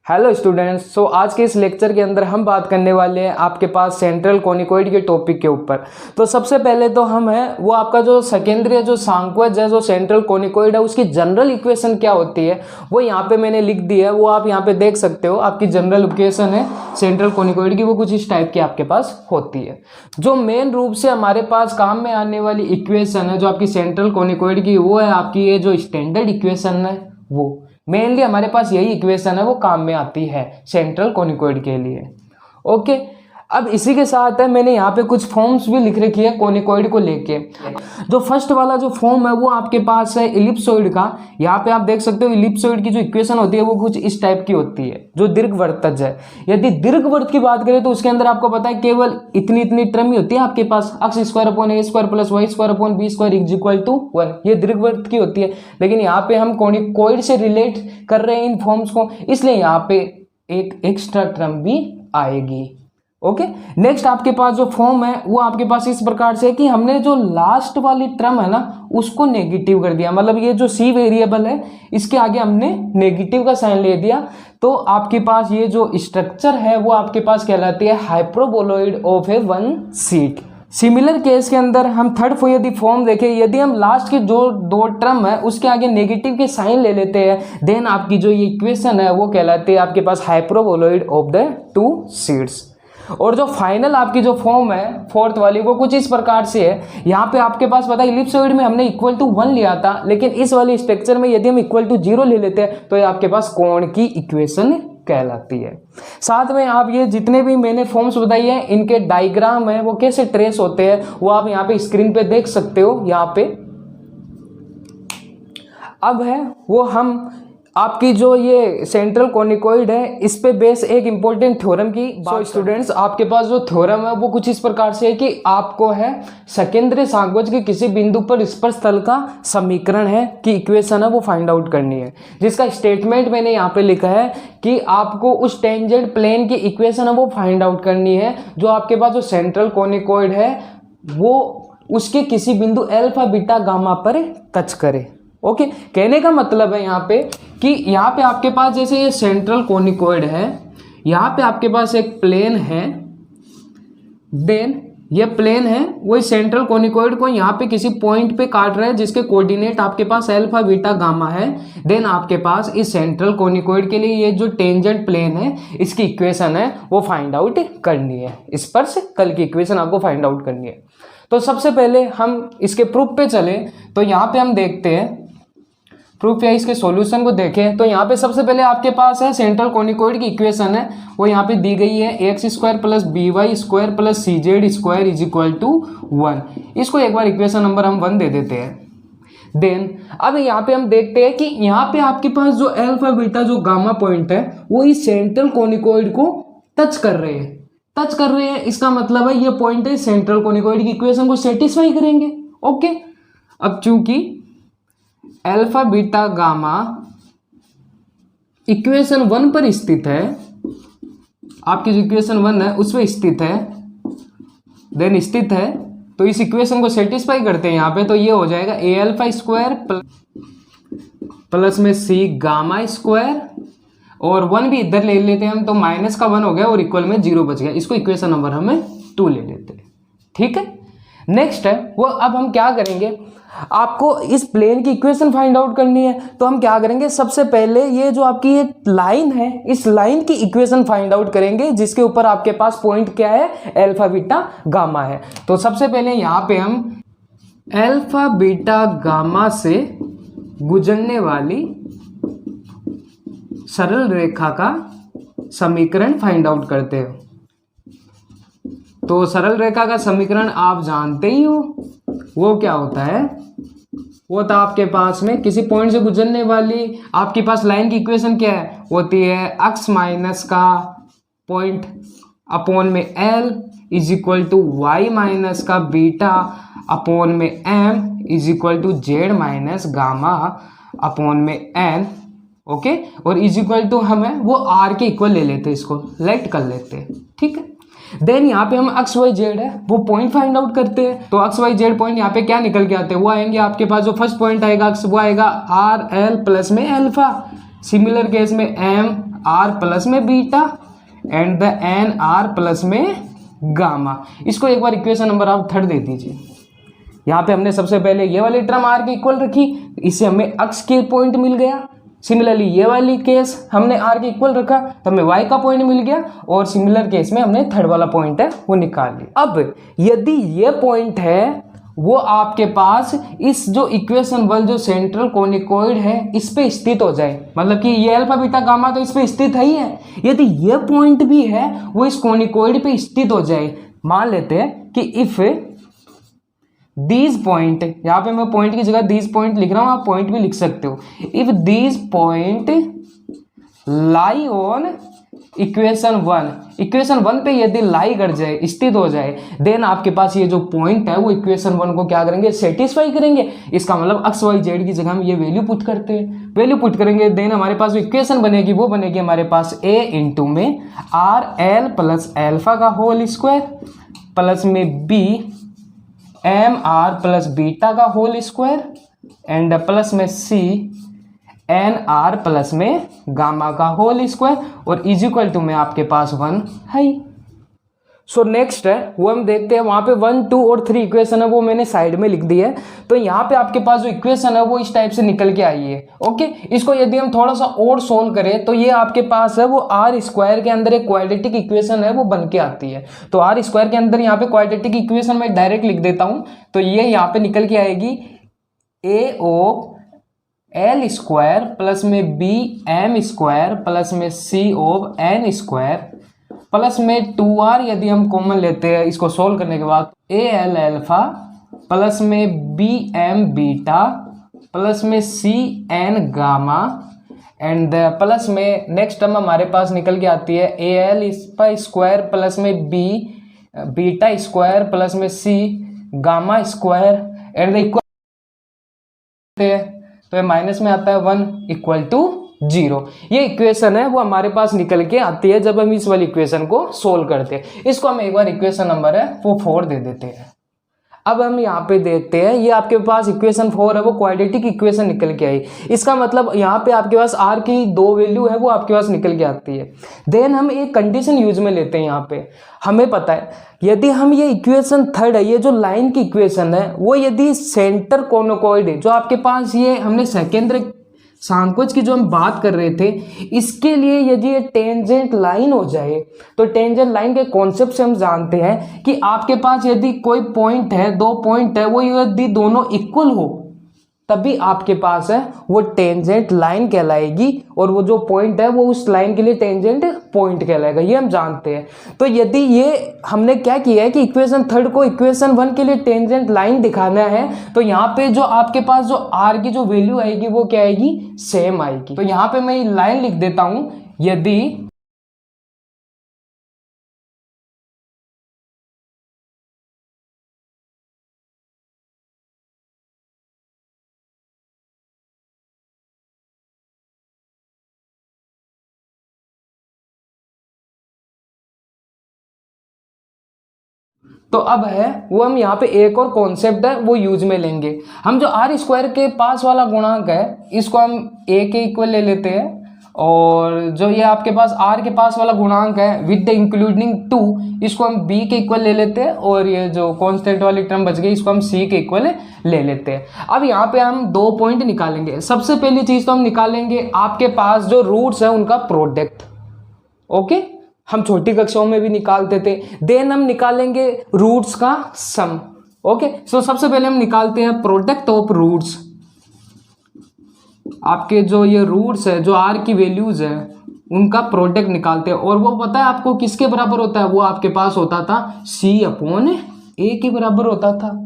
Hello students. सो आज के इस लेक्चर के अंदर हम बात करने वाले हैं आपके पास सेंट्रल कोनिकॉइड के टॉपिक के ऊपर। तो सबसे पहले तो हम है वो आपका जो सेकेंडरी जो सांक्वज है जो सेंट्रल कोनिकॉइड है उसकी जनरल इक्वेशन क्या होती है वो यहाँ पे मैंने लिख दी है, वो आप यहाँ पे देख सकते हो। आपकी जनरल इक्वेशन है सेंट्रल कोनिकॉइड की, वो कुछ इस टाइप की आपके पास होती है। जो मेन रूप से हमारे पास काम में आने वाली इक्वेशन है जो आपकी सेंट्रल कोनिकॉइड की, वो है आपकी ये जो स्टैंडर्ड इक्वेशन है। वो मेनली हमारे पास यही इक्वेशन है वो काम में आती है सेंट्रल कोनिकॉइड के लिए। ओके, अब इसी के साथ है मैंने यहाँ पे कुछ फॉर्म्स भी लिख रखी है कोनिकॉइड को लेके। जो फर्स्ट वाला जो फॉर्म है वो आपके पास है इलिप्सॉइड का। यहाँ पे आप देख सकते हो इलिप्सॉइड की जो इक्वेशन होती है वो कुछ इस टाइप की होती है जो दीर्घवृत्तज है। यदि दीर्घवृत्त की बात करें तो उसके अंदर आपको पता है केवल इतनी टर्म ही होती है आपके पास, x square upon a square plus y square upon b square is equal to 1, ये दीर्घवृत्त की होती है। लेकिन यहाँ पे हम कोनिकॉइड से रिलेट कर रहे हैं इन फॉर्म्स को, इसलिए यहाँ पे एक एक्स्ट्रा टर्म भी आएगी। ओके, नेक्स्ट आपके पास जो फॉर्म है वो आपके पास इस प्रकार से है कि हमने जो लास्ट वाली टर्म है ना उसको नेगेटिव कर दिया, मतलब ये जो सी वेरिएबल है इसके आगे हमने नेगेटिव का साइन ले दिया। तो आपके पास ये जो स्ट्रक्चर है वो आपके पास कहलाती है hyperboloid of A one seat. Similar case के अंदर हम थर्ड यदि फॉर्म देखें, यदि हम लास्ट की जो दो टर्म है उसके आगे नेगेटिव के साइन ले लेते हैं, देन आपकी जो ये इक्वेशन है वो कहलाती है आपके पास hyperboloid of the two sheets. और जो फाइनल आपकी जो फॉर्म है फोर्थ वाली वो कुछ इस प्रकार से है। यहाँ पे आपके पास पता है इलिप्सॉइड में हमने इक्वल टू 1 लिया था, लेकिन इस वाली स्ट्रक्चर में यदि हम इक्वल टू 0 ले लेते हैं तो ये आपके पास कोण की इक्वेशन कहलाती है। साथ में आप ये जितने भी मैंने फॉर्म्स बताई है इनके डायग्राम है वो कैसे ट्रेस होते हैं वो आप यहाँ पे स्क्रीन पे देख सकते हो। यहाँ पे अब है वो हम आपकी जो ये सेंट्रल कोनिकॉइड है इस पे बेस एक इंपॉर्टेंट थ्योरम की बात। स्टूडेंट्स आपके पास जो थ्योरम है वो कुछ इस प्रकार से है कि आपको है सेकेंडरी सांक्वज के किसी बिंदु पर स्पर्श तल का समीकरण है कि इक्वेशन है वो फाइंड आउट करनी है, जिसका स्टेटमेंट मैंने यहाँ पे लिखा है कि आपको उस टेंजेंट प्लेन की इक्वेशन है वो फाइंड आउट करनी है जो आपके पास जो सेंट्रल कोनिकॉइड है वो उसके किसी बिंदु अल्फा बीटा गामा पर टच करे। ओके, कहने का मतलब है यहाँ पे कि यहाँ पे आपके पास जैसे ये सेंट्रल कोनिकॉइड है, यहाँ पे आपके पास एक प्लेन है, देन ये प्लेन है वो सेंट्रल कोनिकॉइड को यहाँ पे किसी पॉइंट पे काट रहा है जिसके कोऑर्डिनेट आपके पास अल्फा बीटा गामा है। देन आपके पास इस सेंट्रल कोनिकॉइड के लिए ये जो टेंजेंट प्लेन है इसकी इक्वेशन है वो फाइंड आउट करनी है, स्पर्श तल की इक्वेशन आपको फाइंड आउट करनी है। तो सबसे पहले हम इसके प्रूफ पे चले तो यहाँ पे हम देखते हैं प्रूफ या इसके सॉल्यूशन को देखें तो यहाँ पे सबसे पहले आपके पास है सेंट्रल कोनिकॉइड की इक्वेशन है वो यहाँ पे दी गई है x square plus b y square plus c z square is equal to 1। इसको एक बार इक्वेशन नंबर हम 1 दे देते हैं। देन अब यहाँ पे हम देखते हैं कि यहाँ पे आपके पास जो अल्फा बीटा जो गामा पॉइंट है वो इस सेंट्रल कोनिकॉइड को टच कर रहे हैं। इसका मतलब है ये पॉइंट है सेंट्रल कोनिकॉइड की इक्वेशन को सेटिस्फाई करेंगे। ओके, अब चूंकि अल्फा बीटा गामा इक्वेशन 1 पर स्थित है, आपकी जो इक्वेशन 1 है उसमें स्थित है, देन स्थित है तो इस इक्वेशन को सेटिस्फाई करते हैं यहाँ पे, तो ये हो जाएगा ए अल्फा स्क्वायर प्लस में सी गामा स्क्वायर और 1 भी इधर ले लेते हैं हम तो माइनस का 1 हो गया और इक्वल में 0 बच गया। इसको इक्वेशन नंबर हमें 2 ले लेते हैं। ठीक है, नेक्स्ट है वो अब हम क्या करेंगे, आपको इस प्लेन की इक्वेशन फाइंड आउट करनी है तो हम क्या करेंगे, सबसे पहले ये जो आपकी ये लाइन है इस लाइन की इक्वेशन फाइंड आउट करेंगे जिसके ऊपर आपके पास पॉइंट क्या है अल्फा बीटा गामा है। तो सबसे पहले यहाँ पे हम अल्फा बीटा गामा से गुजरने वाली सरल रेखा का समीकरण फाइंड आउट करते हो। तो सरल रेखा का समीकरण आप जानते ही हो वो क्या होता है, वो तो आपके पास में किसी पॉइंट से गुजरने वाली आपके पास लाइन की इक्वेशन क्या है होती है एक्स माइनस का पॉइंट अपॉन में l is equal to y minus का बीटा अपॉन में m is equal to z minus gamma upon में एन। ओके, और इज इक्वल टू हमें वो आर के इक्वल ले लेते हैं, इसको लेट कर लेते हैं। ठीक है, देन यहाँ पे हम एक्स वाई जेड है वो पॉइंट फाइंड आउट करते हैं। तो एक्स वाई जेड पॉइंट यहाँ पे क्या निकल के आते हैं वो आएंगे आपके पास, जो फर्स्ट पॉइंट आएगा वो आएगा आर एल प्लस में अल्फा। सिमिलर केस में एम आर प्लस में beta and the n r plus में गामा। इसको एक बार इक्वेशन नंबर आप 3 दे दीजिए। यहाँ पे हमने सबसे पहले ये वाली टर्म आर के इक्वल रखी, इससे हमें अक्ष के पॉइंट मिल गया। सिमिलरली ये वाली केस हमने आर के इक्वल रखा तो हमें वाई का पॉइंट मिल गया, और सिमिलर केस में हमने थर्ड वाला पॉइंट है वो निकाल लिया। अब यदि ये पॉइंट है वो आपके पास इस जो इक्वेशन 1 जो सेंट्रल कोनिकॉइड है इस पे स्थित हो जाए, मतलब कि ये अल्फा बीटा गामा तो इस पे स्थित है ही है, यदि ये पॉइंट भी है वो इस कोनिकॉइड पे स्थित हो जाए, मान लेते हैं कि इफ दीज पॉइंट, यहाँ पे मैं पॉइंट की जगह दीज पॉइंट लिख रहा हूं, आप पॉइंट भी लिख सकते हो, if these point lie on equation 1 पे यदि लाई कर जाए, स्थित हो जाए, देन आपके पास ये जो पॉइंट है वो इक्वेशन 1 को क्या करेंगे, सेटिस्फाई करेंगे। इसका मतलब एक्स वाई जेड की जगह हम ये वैल्यू पुट करते हैं, वैल्यू पुट करेंगे, देन हमारे पास जो इक्वेशन बनेगी वो बनेगी हमारे पास a इंटू में आर एल प्लस एल्फा का होल स्क्वायर प्लस में b m r plus beta का होल स्क्वायर एंड प्लस में c एन आर प्लस में गामा का होल स्क्वायर, और इज इक्वल टू में आपके पास 1 है। सो नेक्स्ट है वो हम देखते हैं, वहां पे 1, 2 और 3 इक्वेशन है वो मैंने साइड में लिख दी है। तो यहाँ पे आपके पास जो इक्वेशन है वो इस टाइप से निकल के आई है। ओके, इसको यदि हम थोड़ा सा और सोल्व करें तो ये आपके पास है वो आर स्क्वायर के अंदर एक क्वाड्रेटिक इक्वेशन है वो बन के आती है। तो आर स्क्वायर के अंदर यहाँ पे क्वाड्रेटिक इक्वेशन में डायरेक्ट लिख देता हूँ, तो ये यहाँ पे निकल के आएगी ए ओ एल स्क्वायर प्लस में बी एम स्क्वायर प्लस में सी ऑफ एन स्क्वायर प्लस में 2r यदि हम कॉमन लेते हैं इसको सोल्व करने के बाद ए एल एल्फा प्लस में बी एम बीटा प्लस में c n gamma and plus में नेक्स्ट टर्म हमारे पास निकल के आती है ए एल स्क्वायर प्लस में बी बीटा स्क्वायर प्लस में c gamma square and equal, तो ये माइनस में आता है 1 इक्वल टू 0। ये इक्वेशन है वो हमारे पास निकल के आती है जब हम इस वाली इक्वेशन को सोल्व करते हैं। इसको हम एक बार इक्वेशन नंबर है वो 4 दे देते हैं। अब हम यहाँ पे देखते हैं ये आपके पास इक्वेशन 4 है वो क्वाड्रेटिक इक्वेशन निकल के आई। इसका मतलब यहाँ पे आपके पास r की 2 वैल्यू है वो आपके पास निकल के आती है। देन हम एक कंडीशन यूज में लेते हैं। यहाँ पे हमें पता है यदि हम ये इक्वेशन 3 है, ये जो लाइन की इक्वेशन है वो यदि सेंटर कोनिकॉइड है, जो आपके पास ये हमने सेकेंडरी सांकोच की जो हम बात कर रहे थे, इसके लिए यदि ये टेंजेंट लाइन हो जाए तो टेंजेंट लाइन के कॉन्सेप्ट से हम जानते हैं कि आपके पास यदि कोई पॉइंट है, 2 पॉइंट है, वो यदि दोनों इक्वल हो तभी आपके पास है वो टेंजेंट लाइन कहलाएगी, और वो जो पॉइंट है वो उस लाइन के लिए टेंजेंट पॉइंट कहलाएगा, ये हम जानते हैं। तो यदि ये हमने क्या किया है कि इक्वेशन 3 को इक्वेशन 1 के लिए टेंजेंट लाइन दिखाना है, तो यहाँ पे जो आपके पास जो r की जो वैल्यू आएगी वो क्या आएगी, सेम आएगी। तो यहाँ पे मैं लाइन लिख देता हूं, यदि तो अब है वो हम यहाँ पे एक और कॉन्सेप्ट है वो यूज में लेंगे। हम जो आर स्क्वायर के पास वाला गुणांक है इसको हम ए के इक्वल ले लेते हैं, और जो ये आपके पास आर के पास वाला गुणांक है विद द इंक्लूडिंग 2 इसको हम बी के इक्वल ले लेते हैं, और ये जो कॉन्स्टेंट वाली टर्म बच गई इसको हम सी के इक्वल ले लेते हैं। अब यहाँ पे हम 2 पॉइंट निकालेंगे। सबसे पहली चीज तो हम निकालेंगे आपके पास जो रूट्स है उनका प्रोडक्ट। ओके, हम छोटी कक्षाओं में भी निकालते थे। देन हम निकालेंगे रूट्स का सम। ओके, सो सबसे पहले हम निकालते हैं प्रोडक्ट ऑफ रूट्स। आपके जो ये रूट्स है, जो आर की वैल्यूज है उनका प्रोडक्ट निकालते हैं, और वो पता है आपको किसके बराबर होता है, वो आपके पास होता था c/a के बराबर होता था।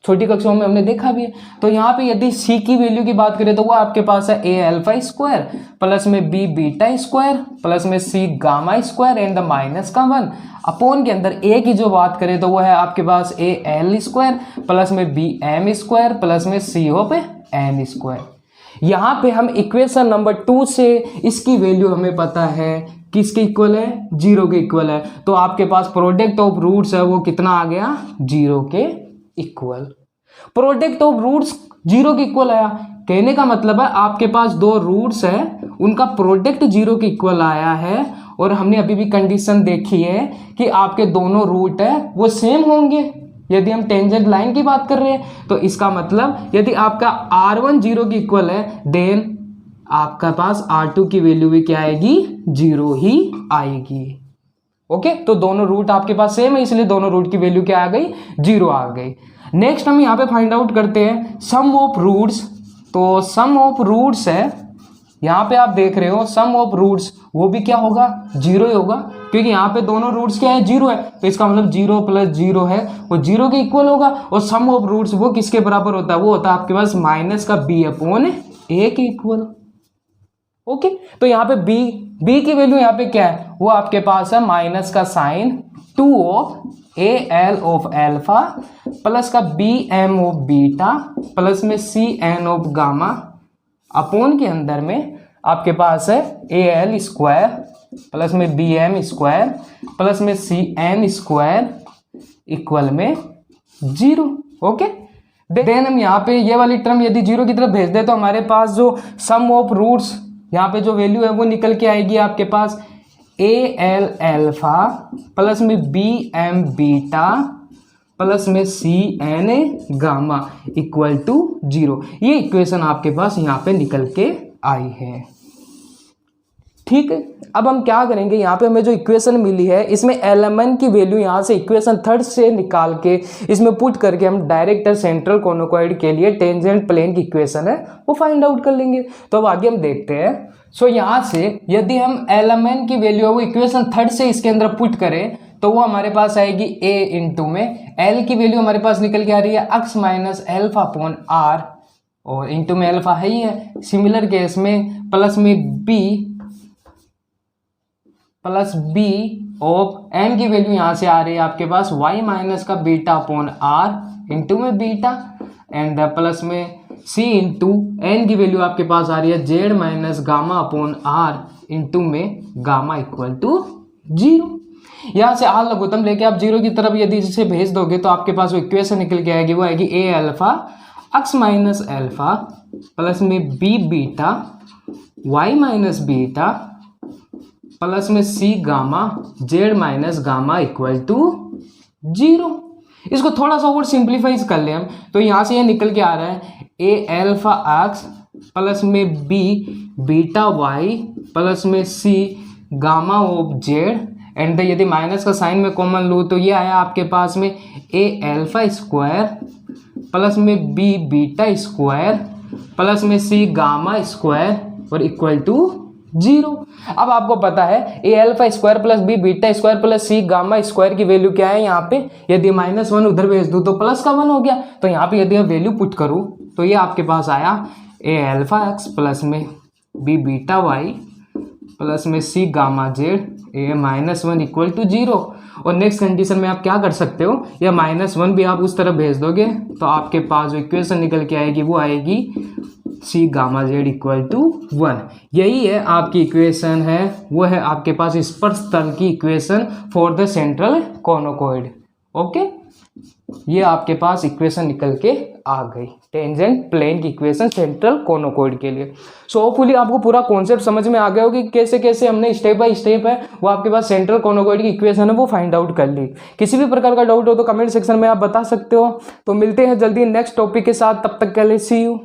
छोटी कक्षाओं में हमने देखा भी है। तो यहाँ पे यदि c की वैल्यू की बात करें तो वो आपके पास है a अल्फा स्क्वायर प्लस में b बीटा स्क्वायर प्लस में c gamma square and the minus का 1 अपॉन के अंदर a की जो बात करें तो वो है आपके पास a l स्क्वायर प्लस में b m स्क्वायर प्लस में c ऑफ n स्क्वायर। यहाँ पे हम इक्वेशन नंबर 2 से इसकी वैल्यू हमें पता है किसके इक्वल है, 0 के इक्वल है। तो आपके पास प्रोडक्ट ऑफ रूट्स है वो कितना आ गया, 0 के इक्वल। प्रोडक्ट ऑफ रूट्स 0 के इक्वल आया, कहने का मतलब है आपके पास दो रूट्स है, उनका प्रोडक्ट 0 के इक्वल आया है, और हमने अभी भी कंडीशन देखी है कि आपके दोनों रूट है वो सेम होंगे। यदि हम टेंजेंट लाइन की बात कर रहे हैं तो इसका मतलब यदि आपका R1 0 के इक्वल है देन आपका पास R2 की वैल्यू भी क्या आएगी, 0 ही आएगी। ओके, तो दोनों रूट आपके पास सेम है, इसलिए दोनों रूट की वैल्यू क्या आ गई, 0 आ गई। नेक्स्ट हम यहाँ पे फाइंड आउट करते हैं सम ऑफ रूट्स। तो सम ऑफ रूट्स है, यहाँ पे आप देख रहे हो सम ऑफ रूट्स वो भी क्या होगा, 0 ही होगा, क्योंकि यहाँ पे दोनों रूट्स क्या है, 0 है, तो इसका मतलब 0 + 0 है वो 0 के इक्वल होगा। और सम ऑफ रूट्स वो किसके बराबर होता है, वो होता है आपके पास माइनस का b/a के इक्वल। ओके, तो यहाँ पे b की वैल्यू यहाँ पे क्या है, वो आपके पास है माइनस का sign 2 of al of alpha plus का bm ऑफ बीटा प्लस में cn ऑफ गामा अपॉन के अंदर में आपके पास है al स्क्वायर प्लस में bm स्क्वायर प्लस में cn स्क्वायर इक्वल में 0। ओके, देन हम यहाँ पे ये वाली टर्म यदि 0 की तरफ भेज दे तो हमारे पास जो सम ऑफ रूट्स यहाँ पे जो वैल्यू है वो निकल के आएगी आपके पास al एल्फा प्लस में bm बीटा प्लस में cn गामा इक्वल टू 0। ये इक्वेशन आपके पास यहाँ पे निकल के आई है। ठीक है, अब हम क्या करेंगे, यहाँ पे हमें जो इक्वेशन मिली है इसमें Lmn की वैल्यू यहाँ से इक्वेशन 3 से निकाल के इसमें पुट करके हम डायरेक्ट सेंट्रल कोनोकॉइड के लिए टेंजेंट प्लेन की इक्वेशन है वो फाइंड आउट कर लेंगे। तो अब आगे हम देखते हैं। सो यहाँ से यदि हम Lmn की वैल्यू है वो इक्वेशन 3 से इसके अंदर पुट करें तो वो हमारे पास आएगी a इंटू में l की वैल्यू हमारे पास निकल के आ रही है x minus alpha upon r, और इंटू में एल्फा है ही है। सिमिलर केस में प्लस में b plus b of n की वैल्यू यहाँ से आ रही है आपके पास y माइनस का बीटा अपॉन r इंटू में बीटा एंड प्लस में c इंटू n की वैल्यू आपके पास आ रही है z minus gamma upon r into में गामा इक्वल टू 0। यहाँ से आल लघुत्तम लेके आप 0 की तरफ यदि इसे भेज दोगे तो आपके पास वो इक्वेशन निकल के आएगी, वो आएगी a alpha x minus alpha plus में b beta y minus beta plus में c gamma z minus gamma equal to 0। इसको थोड़ा सा और सिंप्लीफाई कर ले हम तो यहाँ से ये निकल के आ रहा है a अल्फा x प्लस में b बीटा y प्लस में c gamma of z and यदि माइनस का साइन में कॉमन लूँ तो ये आया आपके पास में a अल्फा स्क्वायर प्लस में b बीटा स्क्वायर प्लस में c गामा स्क्वायर और इक्वल टू 0। अब आपको पता है a alpha square plus b beta square plus c gamma square की वैल्यू क्या है, यहाँ पे यदि -1 उधर भेज दूँ तो प्लस का 1 हो गया। तो यहाँ पे यदि मैं वैल्यू पुट करूँ तो ये आपके पास आया a अल्फा x प्लस में b बीटा y प्लस में c gamma z a -1 equal to 0। और नेक्स्ट कंडीशन में आप क्या कर सकते हो, या -1 भी आप उस तरफ भेज दोगे तो आपके पास जो इक्वेशन निकल के आएगी वो आएगी c gamma z equal to 1। यही है आपकी इक्वेशन है, वो है आपके पास स्पर्श तल की equation for the central conicoid. Okay, ये आपके पास इक्वेशन निकल के आ गई, टेंजेंट प्लेन की इक्वेशन सेंट्रल कोनोकॉइड के लिए। सो होपफुली आपको पूरा कॉन्सेप्ट समझ में आ गया हो कि कैसे कैसे हमने स्टेप बाय स्टेप है वो आपके पास सेंट्रल कोनोकॉइड की इक्वेशन है वो फाइंड आउट कर ली। किसी भी प्रकार का डाउट हो तो कमेंट सेक्शन में आप बता सकते हो। तो मिलते हैं जल्दी नेक्स्ट टॉपिक के साथ, तब तक के लिए सी यू।